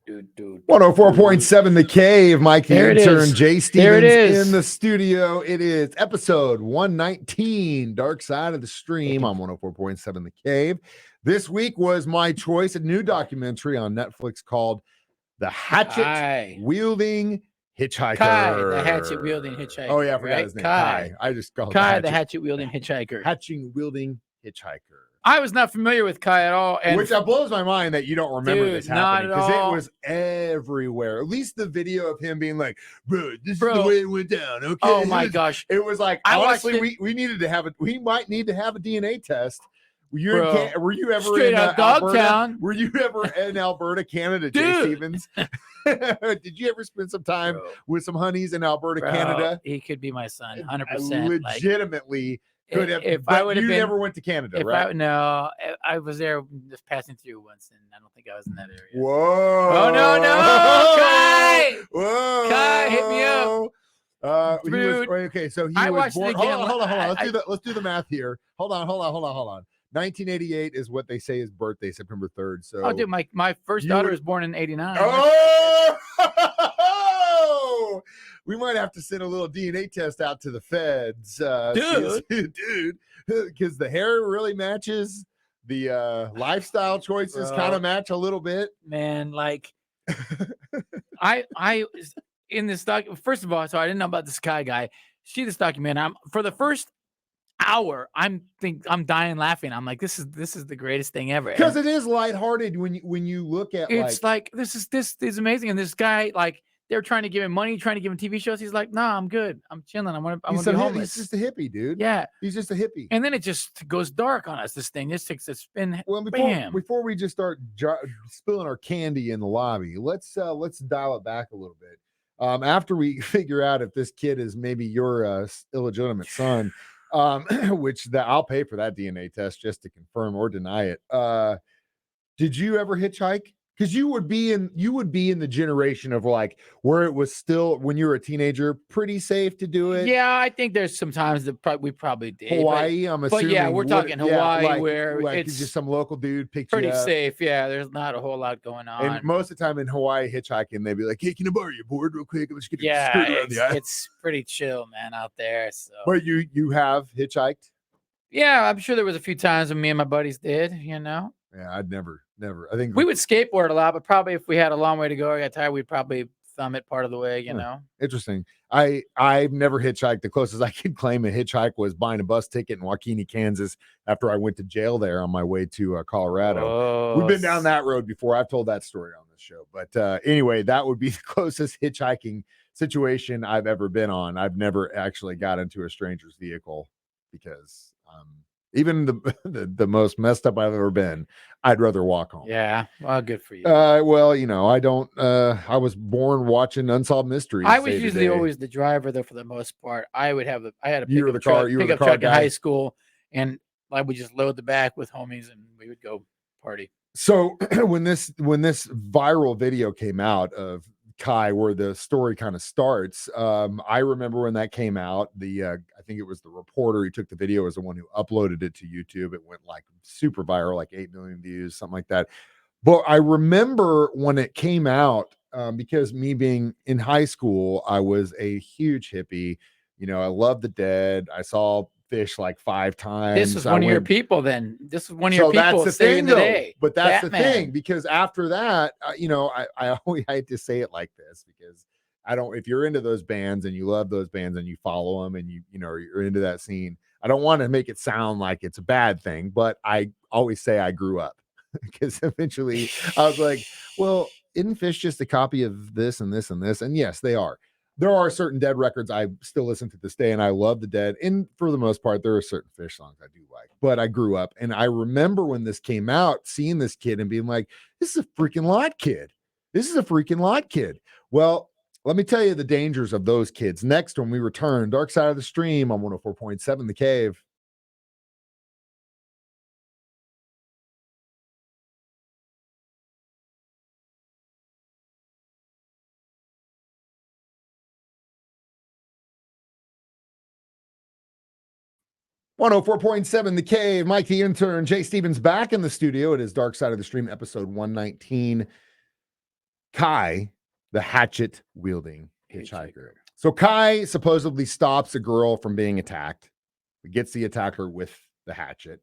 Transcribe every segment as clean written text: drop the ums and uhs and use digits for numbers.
104.7 The Cave, Mike the There it Intern, is. Jay There it Stevens is. in the studio. It is episode 119, Dark Side of the Stream on 104.7 The Cave. This week was my choice, a new documentary on Netflix called The Hatchet Wielding Hitchhiker. Kai, the hatchet wielding hitchhiker. Oh, yeah, I forgot right? his name. Kai. I just called Kai, the hatchet wielding hitchhiker. Hatching wielding hitchhiker. I was not familiar with Kai at all. And which blows my mind that you don't remember this happening, because it was everywhere. At least the video of him being like, bro, this is the way it went down. Okay. Oh my gosh. It was like, honestly, we needed to have we might need to have a DNA test. Were you ever straight in out Alberta? Dogtown? Were you ever in Alberta, Canada, Jay Stevens? Did you ever spend some time with some honeys in Alberta, Canada? He could be my son, 100%. Legitimately. Could have, if I would have been, never went to Canada, right? No, I was there just passing through once, and I don't think I was in that area. Whoa! Oh no, Kai! Whoa! Kai, hit me up. Okay, so he was born. Hold on. Let's do the math here. Hold on. 1988 is what they say his birthday, September 3rd. So, dude, my first daughter was born in '89. Oh! We might have to send a little DNA test out to the feds, dude, because the hair really matches. The lifestyle choices kind of match a little bit, man. Like, I in this doc. First of all, so I didn't know about this guy. See this document. For the first hour, I'm dying laughing. I'm like, this is the greatest thing ever, because it is lighthearted when you look at it's like this is amazing. And this guy, like, they're trying to give him money, trying to give him TV shows. He's like, nah, I'm good. I'm chilling. I'm gonna be homeless. He's just a hippie, dude. Yeah, he's just a hippie. And then it just goes dark on us. This thing just takes a spin. Well, before we just start spilling our candy in the lobby, let's dial it back a little bit. After we figure out if this kid is maybe your illegitimate son, which I'll pay for that DNA test just to confirm or deny it. Did you ever hitchhike? Because you would be in the generation of like where it was still, when you were a teenager, pretty safe to do it. Yeah, I think there's some times that we probably did. Hawaii, I'm assuming. But yeah, we're talking Hawaii, where it's just some local dude picked pretty you up. Safe. Yeah, there's not a whole lot going on. And most of the time in Hawaii hitchhiking, they'd be like, "Hey, can I borrow your board real quick? Let's get it's pretty chill, man, out there." So. But you have hitchhiked? Yeah, I'm sure there was a few times when me and my buddies did. Yeah, I'd never. I think we would skateboard a lot, but probably if we had a long way to go or got tired, we'd probably thumb it part of the way, Interesting. I've never hitchhiked. The closest I could claim a hitchhike was buying a bus ticket in Waukene, Kansas, after I went to jail there on my way to Colorado. We've been down that road before. I've told that story on this show. But anyway, that would be the closest hitchhiking situation I've ever been on. I've never actually got into a stranger's vehicle because even the most messed up I've ever been, I'd rather walk home. Yeah, well, good for you. Well, I don't. I was born watching Unsolved Mysteries. I was usually always the driver, though, for the most part. I had a pickup truck in high school, and I would just load the back with homies, and we would go party. So when this viral video came out of Kai, where the story kind of starts, I remember when that came out, I think it was the reporter who took the video was the one who uploaded it to YouTube. It went like super viral, like 8 million views, something like that. But I remember when it came out, because me being in high school, I was a huge hippie. I loved the Dead. I saw Fish like 5 times. This is one of your people then. This is one of your people. That's the thing, though. But that's the thing, because after that, I always hate to say it like this, because if you're into those bands and you love those bands and you follow them and you're into that scene, I don't want to make it sound like it's a bad thing, but I always say I grew up, because eventually I was like, well, isn't Fish just a copy of this and this and this? And yes, they are. There are certain Dead records I still listen to this day, and I love the Dead. And for the most part, there are certain Fish songs I do like. But I grew up, and I remember when this came out, seeing this kid and being like, this is a freaking lot kid. This is a freaking lot kid. Well, let me tell you the dangers of those kids next when we return. Dark Side of the Stream on 104.7 The Cave. .7 The Cave. Mike the Intern, Jay Stevens back in the studio. It is Dark Side of the Stream, episode 119. Kai, the hatchet wielding hitchhiker. So Kai supposedly stops a girl from being attacked, gets the attacker with the hatchet.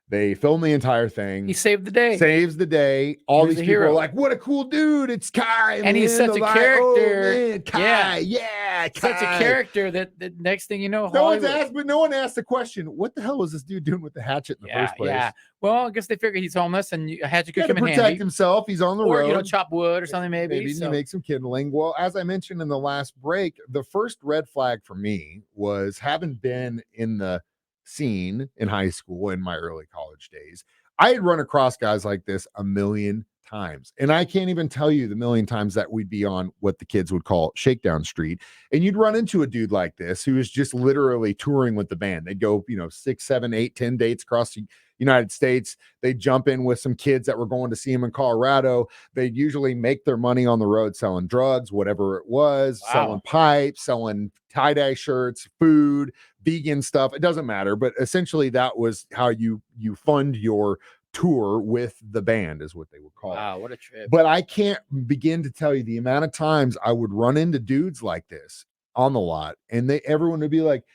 They film the entire thing. He saved the day. Saves the day. All these people are like, what a cool dude. It's Kai. And he's such a character. Oh, man, Kai. Yeah, Kai. Such a character that the next thing you know, no one asked the question, what the hell was this dude doing with the hatchet in the first place? Yeah. Well, I guess they figured he's homeless and a hatchet could come in handy. Protect himself. He's on the road. Or, chop wood or something maybe. Maybe he makes some kindling. Well, as I mentioned in the last break, the first red flag for me was having been in the scene in high school in my early college days. I had run across guys like this a million times, and I can't even tell you the million times that we'd be on what the kids would call Shakedown Street, and you'd run into a dude like this who is just literally touring with the band. They'd go 6, 7, 8, 10 dates across the United States. They'd jump in with some kids that were going to see him in Colorado. They'd usually make their money on the road selling drugs, whatever it was, selling pipes, selling tie-dye shirts, food, vegan stuff. It doesn't matter, but essentially that was how you fund your tour with the band, is what they would call it. Wow, what a trip. But I can't begin to tell you the amount of times I would run into dudes like this on the lot, and everyone would be like,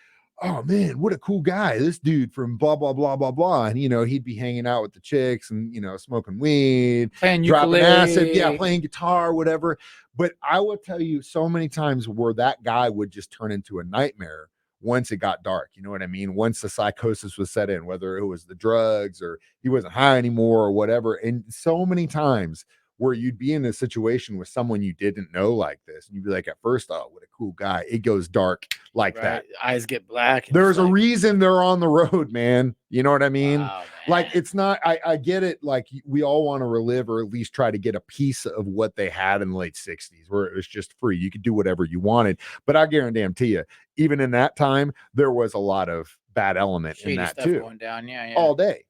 oh man, what a cool guy, this dude from blah blah blah blah blah. And he'd be hanging out with the chicks and smoking weed, playing dropping ukulele. acid, playing guitar, whatever. But I will tell you so many times where that guy would just turn into a nightmare once it got dark. You know what I mean? Once the psychosis was set in, whether it was the drugs or he wasn't high anymore or whatever. And so many times where you'd be in a situation with someone you didn't know like this, and you'd be like, at first, oh, what a cool guy. It goes dark like that. Eyes get black. There's a reason they're on the road, man. You know what I mean? Wow, like, it's not, I get it. Like, we all want to relive or at least try to get a piece of what they had in the late 60s, where it was just free. You could do whatever you wanted. But I guarantee you, even in that time, there was a lot of bad element Shady in that stuff too. Going down. Yeah. All day.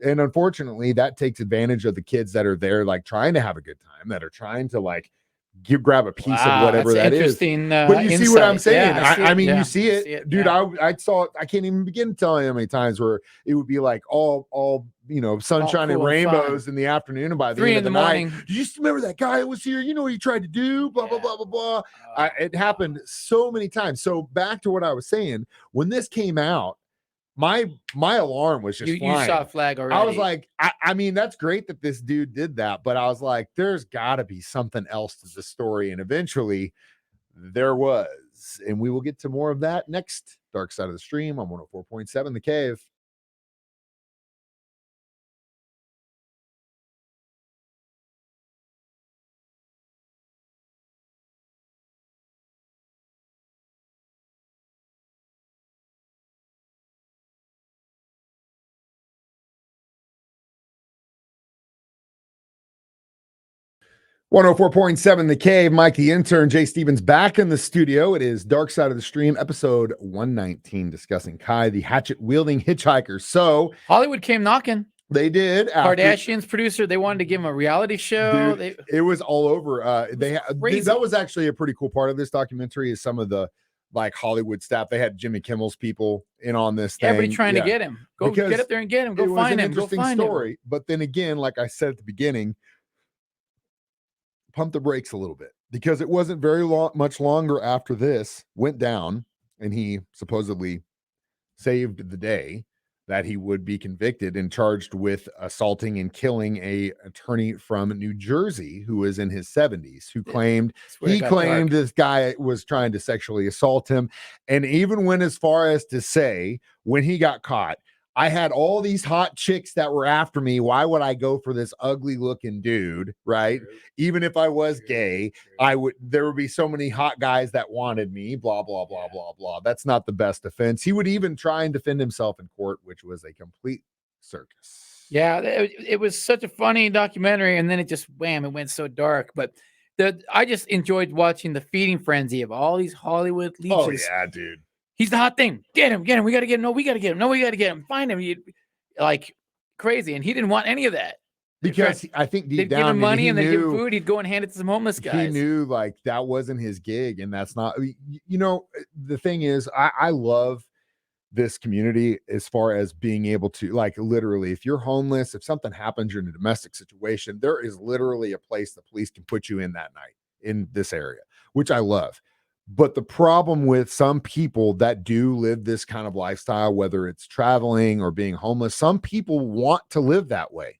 And unfortunately, that takes advantage of the kids that are there, like trying to have a good time, that are trying to like grab a piece of whatever that is. But you see what I'm saying? I mean, you see it, dude. I saw it. I can't even begin to tell you how many times where it would be like all sunshine and rainbows in the afternoon, and by the end of the night, do you just remember that guy that was here? You know what he tried to do? Blah blah blah blah blah. It happened so many times. So back to what I was saying, when this came out, my alarm was just flying. You saw a flag already. I was like, I mean, that's great that this dude did that, but I was like, there's got to be something else to the story. And eventually there was. And we will get to more of that next. Dark Side of the Stream on 104.7 The Cave. .7 The Cave. Mike the Intern, Jay Stevens back in the studio. It is Dark Side of the Stream, episode 119, discussing Kai, the hatchet wielding hitchhiker. So Hollywood came knocking. They did. Kardashian's producer, they wanted to give him a reality show. Dude, it was all over. That was actually a pretty cool part of this documentary, is some of the like Hollywood staff. They had Jimmy Kimmel's people in on this thing. Everybody trying to get him. Go get up there and get him. Go find him. Interesting story. But then again, like I said at the beginning, pump the brakes a little bit, because it wasn't much longer after this went down and he supposedly saved the day that he would be convicted and charged with assaulting and killing a attorney from New Jersey who was in his 70s, who claimed this guy was trying to sexually assault him, and even went as far as to say, when he got caught, I had all these hot chicks that were after me. Why would I go for this ugly looking dude? Right. True. Even if I was gay, there would be so many hot guys that wanted me, blah, blah, blah, blah, blah. That's not the best defense. He would even try and defend himself in court, which was a complete circus. Yeah. It was such a funny documentary. And then it just, wham, it went so dark. But I just enjoyed watching the feeding frenzy of all these Hollywood leeches. Oh yeah, dude. He's the hot thing. Get him. We got to get him. No, we got to get him. No, we got to get him. Find him. Like crazy. And he didn't want any of that. Because I think deep down, give him money and then give him food. He'd go and hand it to some homeless guys. He knew like that wasn't his gig. And that's not, the thing is, I love this community as far as being able to, like, literally, if you're homeless, if something happens, you're in a domestic situation, there is literally a place the police can put you in that night in this area, which I love. But the problem with some people that do live this kind of lifestyle, whether it's traveling or being homeless, some people want to live that way.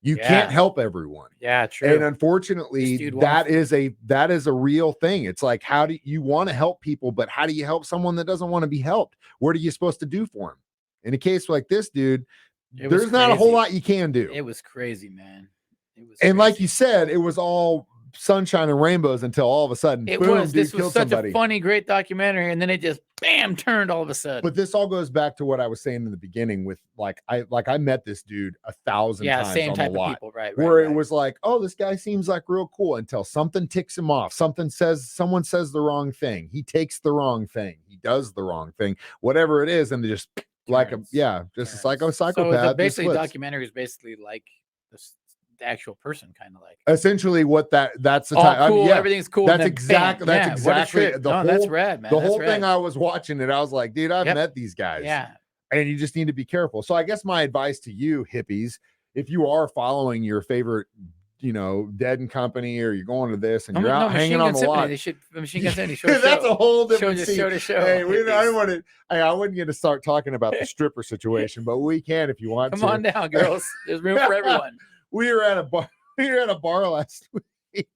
You can't help everyone. Yeah, true. And unfortunately, that is a real thing. It's like, how do you want to help people, but how do you help someone that doesn't want to be helped? What are you supposed to do for him? In a case like this, dude, there's not a whole lot you can do. It was crazy, man. It was crazy. Like you said, it was all sunshine and rainbows until all of a sudden, boom, this was such a funny, great documentary, and then it just bam turned all of a sudden. But this all goes back to what I was saying in the beginning with I met this dude 1,000 times same on type the lot, of people, right? Where it was like, oh, this guy seems like real cool until something ticks him off. Someone says the wrong thing. He takes the wrong thing. He does the wrong thing, whatever it is, and they just a psychopath. So basically, documentary is basically like this. The actual person, kind of like essentially what that's the time. Cool, everything's cool. That's exactly that's rad, man. The whole thing I was watching it, I was like, dude, I've met these guys. Yeah. And you just need to be careful. So I guess my advice to you hippies, if you are following your favorite, Dead and Company, or you're going to this and you're out hanging on the lot, Machine Gun Symphony. That's a whole different show. Hey, I wasn't going to start talking about the stripper situation, but we can if you want to. Come on down, girls. There's room for everyone. We were at a bar last week.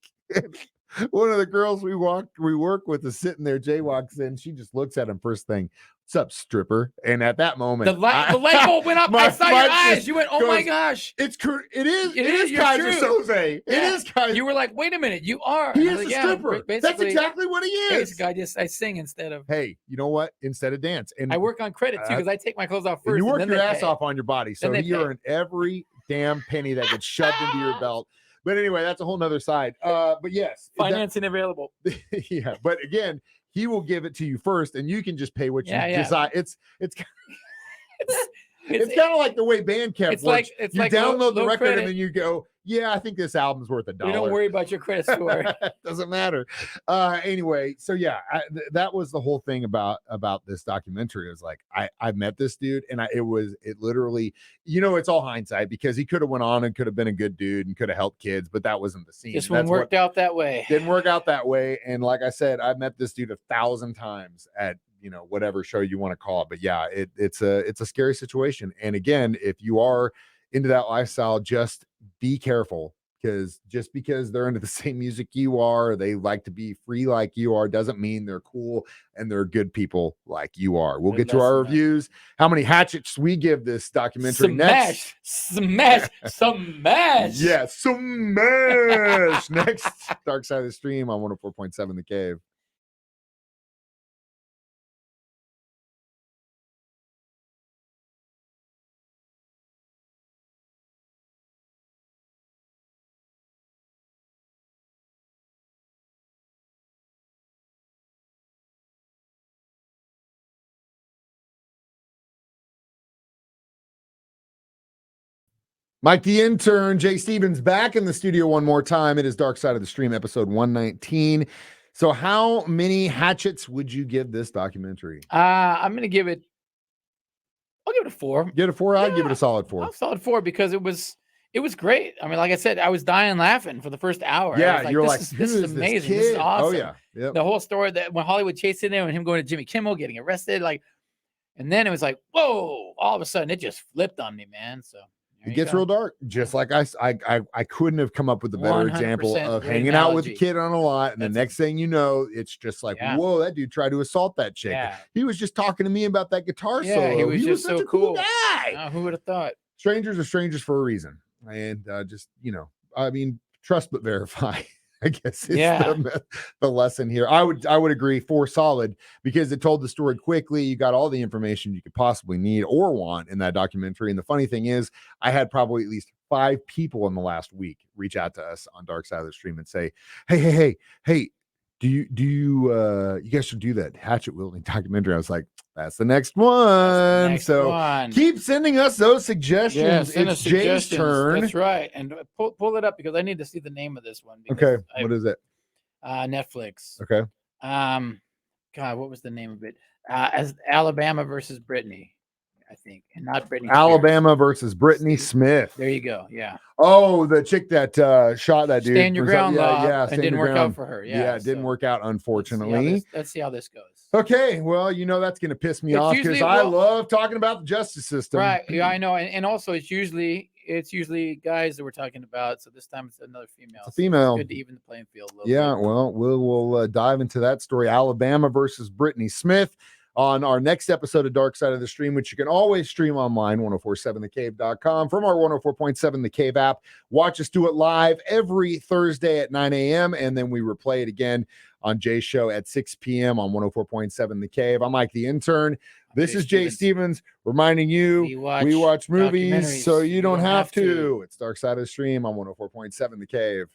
One of the girls we work with is sitting there. Jay walks in. She just looks at him first thing. What's up, stripper? And at that moment, the light bulb went up. I saw your eyes. You went, oh my gosh. It is Kaiser Soze. It is Kaiser. You were like, wait a minute. You are. He is a stripper. That's exactly what he is. Basically, I sing instead of. Hey, you know what? Instead of dance. And I work on credit too, because I take my clothes off first. And you work your ass off on your body. So you earn every damn penny that gets shoved into your belt. But anyway, that's a whole nother side. But yes, financing available. Yeah, but again, he will give it to you first, and you can just pay what you decide. It's kind of like the way Bandcamp works. You download the record credit, and then you go, yeah, I think this album's worth $1. You don't worry about your credit score. Doesn't matter. Anyway, so yeah, that was the whole thing about this documentary. It was like, I met this dude, and it literally, it's all hindsight, because he could have went on and could have been a good dude and could have helped kids, but that wasn't the scene. This one worked out that way. Didn't work out that way. And like I said, I met this dude 1,000 times at whatever show you want to call it. But yeah, it's a scary situation. And again, if you are into that lifestyle, just be careful, because just because they're into the same music you are, they like to be free like you are, doesn't mean they're cool and they're good people like you are. We'll get to our reviews, how many hatchets we give this documentary next. Smash. Yeah, smash. Next, Dark Side of the Stream on 104.7 The Cave. Mike the Intern, Jay Stevens back in the studio one more time. It is Dark Side of the Stream, episode 119. So how many hatchets would you give this documentary? I'll give it a 4. Give it a 4? I'd give it a solid 4. A solid 4, because it was great. I mean, like I said, I was dying laughing for the first hour. Yeah, you're like, this is amazing. This is awesome. Oh yeah. Yep. The whole story that when Hollywood chased in there and him going to Jimmy Kimmel, getting arrested, and then it was like, whoa, all of a sudden it just flipped on me, man. So it gets real dark, just like I couldn't have come up with a better example of hanging out with a kid on a lot, and the next thing you know, it's just like, whoa, that dude tried to assault that chick. Yeah. He was just talking to me about that guitar solo. He was just such so a cool guy. Oh, who would have thought? Strangers are strangers for a reason, and just I mean, trust but verify. I guess it's the lesson here. I would agree 4 solid, because it told the story quickly. You got all the information you could possibly need or want in that documentary. And the funny thing is, I had probably at least 5 people in the last week reach out to us on Dark Side of the Stream and say, hey, do you guys should do that Hatchet Wielding documentary. I was like, that's the next one. Keep sending us those suggestions. It's Jay's turn. That's right. And pull it up, because I need to see the name of this one. Okay. What is it? Netflix. Okay. God, what was the name of it? As Alabama versus Brittany, I think, and not Brittany Spears. Alabama versus Brittany Smith. There you go. Yeah. Oh, the chick that shot that dude. Stand your ground law, yeah, and didn't work out for her. Yeah, it didn't work out, unfortunately. Let's see how this goes. Okay, well, that's going to piss me off because I love talking about the justice system. Right. Yeah, I know. And also it's usually guys that we're talking about. So this time it's another female. It's a female. So it's good to even the playing field a little bit. Well, we'll dive into that story. Alabama versus Brittany Smith on our next episode of Dark Side of the Stream, which you can always stream online, 1047thecave.com, from our 104.7 The Cave app. Watch us do it live every Thursday at 9 a.m. And then we replay it again on Jay's show at 6 p.m. on 104.7 The Cave. I'm Mike the Intern. This is Jay Stevens reminding you we watch movies so you don't have to. It's Dark Side of the Stream on 104.7 The Cave.